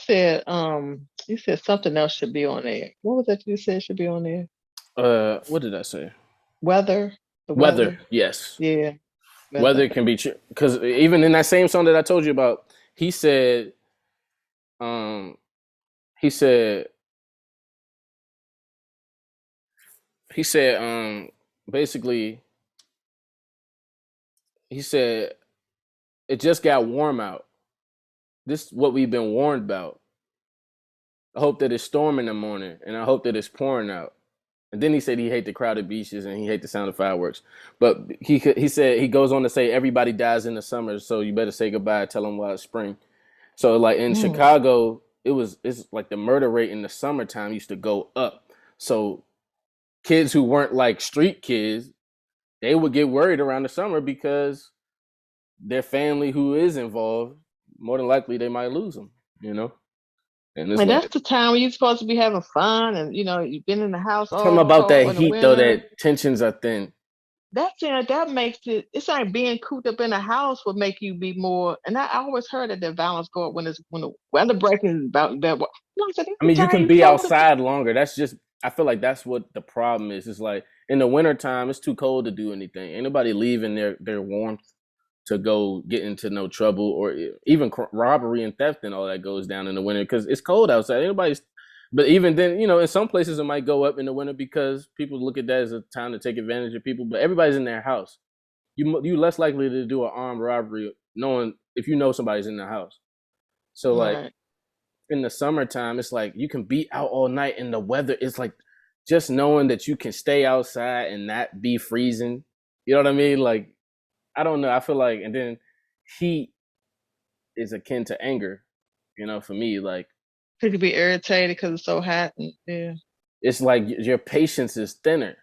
you said something else should be on there. What was that you said should be on there? What did I say? Weather, the Weather, weather. yes. Yeah, Weather weather. can be because even in that same song that I told you about, he said, um, he said, he said, basically, he said, it just got warm out. This is what we've been warned about. I hope that it's storm in the morning, and I hope that it's pouring out. And then he said he hate the crowded beaches and he hate the sound of fireworks. But he said he goes on to say everybody dies in the summer, so you better say goodbye. Tell them while it's spring. So like in Mm. Chicago, it's like the murder rate in the summertime used to go up. So kids who weren't like street kids, they would get worried around the summer because their family who is involved, more than likely they might lose them. You know, and it's And like that's the time when you're supposed to be having fun, and you've been in the house talking all about that cold in the heat though. winter. That tensions are thin. That makes it. It's like being cooped up in a house would make you be more. And I always heard that the violence go up when the weather breaks is about that. No, I said that's I the mean, you time can you be supposed to. outside longer. That's just I feel like that's what the problem is. It's like in the wintertime, it's too cold to do anything. Ain't nobody leaving their warmth to go get into no trouble or even robbery and theft and all that goes down in the winter because it's cold outside. Anybody's, but even then, in some places it might go up in the winter because people look at that as a time to take advantage of people. But everybody's in their house. You less likely to do an armed robbery knowing if you know somebody's in the house. So like Right. in the summertime, it's like you can be out all night and the weather is like just knowing that you can stay outside and not be freezing. You know what I mean? Like I don't know. I feel like, and then heat is akin to anger. For me, like People be irritated because it's so hot. And, yeah. it's like your patience is thinner.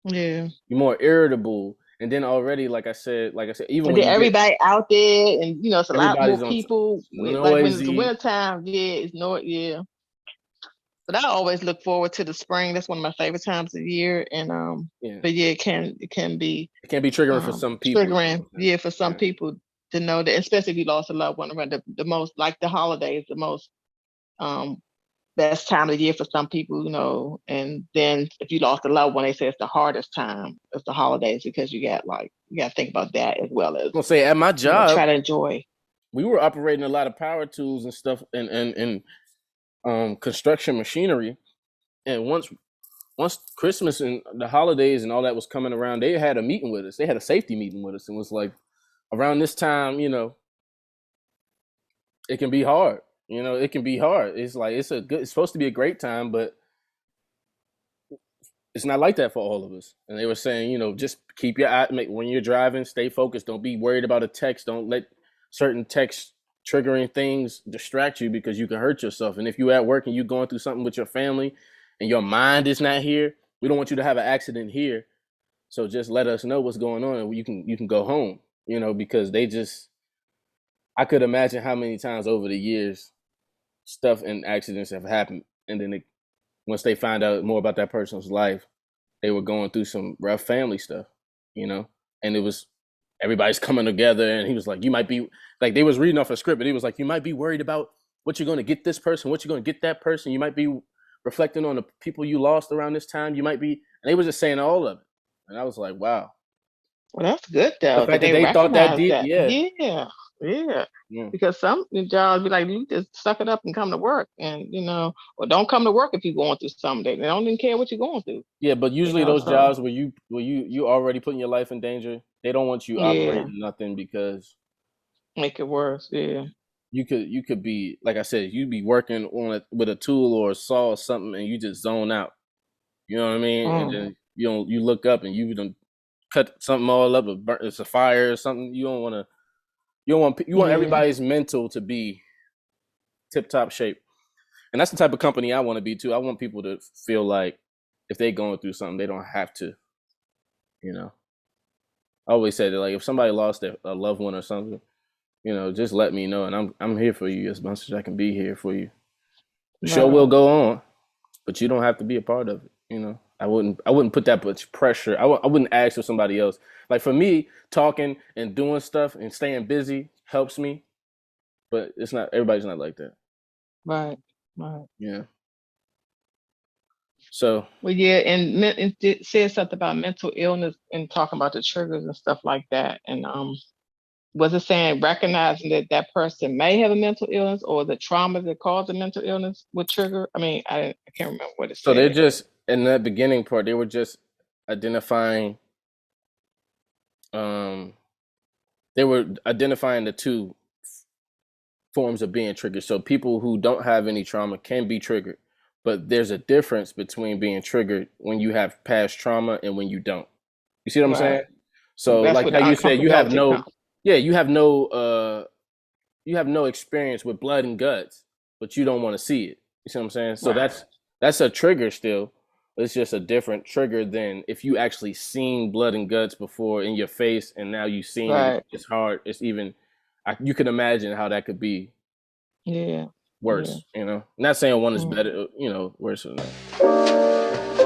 Yeah. You're more irritable, and then already, like I said, even And when then you get everybody out there, and it's a lot more everybody's on people. Like when it's the noisy. winter time, yeah, it's no, yeah. But I always look forward to the spring. That's one of my favorite times of the year. And Yeah, but yeah, it can be it can be triggering for some people. You know triggering. what I'm saying? Yeah, for some people to know that, especially if you lost a loved one around the most, like the holidays, the most um best time of the year for some people, and then if you lost a loved one, they say it's the hardest time. It's the holidays because you got to think about that as well as I'm gonna say at my job, try to enjoy. we were operating a lot of power tools and stuff, and construction machinery. And once Christmas and the holidays and all that was coming around, they had a meeting with us. They had a safety meeting with us, and was like, around this time, it can be hard. It can be hard. It's like it's supposed to be a great time, but it's not like that for all of us. And they were saying, just keep your eye when you're driving, stay focused. Don't be worried about a text. Don't let certain text triggering things distract you because you can hurt yourself. And if you're at work and you're going through something with your family and your mind is not here, we don't want you to have an accident here. So just let us know what's going on and you can go home, because they just I could imagine how many times over the years stuff and accidents have happened, and then once they find out more about that person's life, they were going through some rough family stuff, you know, and it was everybody's coming together, and he was like, "You might be like," they was reading off a script, but he was like, "You might be worried about what you're going to get this person, what you're going to get that person. You might be reflecting on the people you lost around this time. You might be," and they was just saying all of it, and I was like, "Wow." Well, that's good The though fact that that they they thought that recognize deep, that. yeah, Yeah, yeah. yeah. Because some jobs be like, you just suck it up and come to work, and or don't come to work if you're going through something. They don't even care what you're going through. Yeah, but usually those So jobs where you already putting your life in danger, they don't want you yeah, operating nothing because make it worse. Yeah. you could be like I said, you'd be working on it with a tool or a saw or something, and you just zone out. You know what I mean? And Mm. then you look up and you don't cut something all up, or burn, it's a fire or something. You don't want to. You want Yeah. everybody's mental to be tip top shape, and that's the type of company I want to be too. I want people to feel like if they're going through something, they don't have to. You know, I always said that like if somebody lost a loved one or something, just let me know, and I'm here for you as much as I can be here for you. The show will Right. go on, but you don't have to be a part of it. I wouldn't put that much pressure. I wouldn't ask for somebody else. Like for me, talking and doing stuff and staying busy helps me, but it's not everybody's not like that. Right. Right. Yeah. So Well, yeah, and it said something about mental illness and talking about the triggers and stuff like that. And was it saying recognizing that that person may have a mental illness or the trauma that caused the mental illness would trigger? I mean, I can't remember what it so they're said. just in that beginning part, they were just identifying um they were identifying the two forms of being triggered. So people who don't have any trauma can be triggered, but there's a difference between being triggered when you have past trauma and when you don't. You see what I'm saying? Right. So That's like what how the you said you have uncomfortability no, comes. yeah, you have no experience with blood and guts, but you don't want to see it. You see what I'm saying? So Right. that's a trigger still. It's just a different trigger than if you actually seen blood and guts before in your face and now you seen it. Right. It's hard. It's even you can imagine how that could be Yeah. Yeah. worse. Not saying one is Mm. better, worse than that.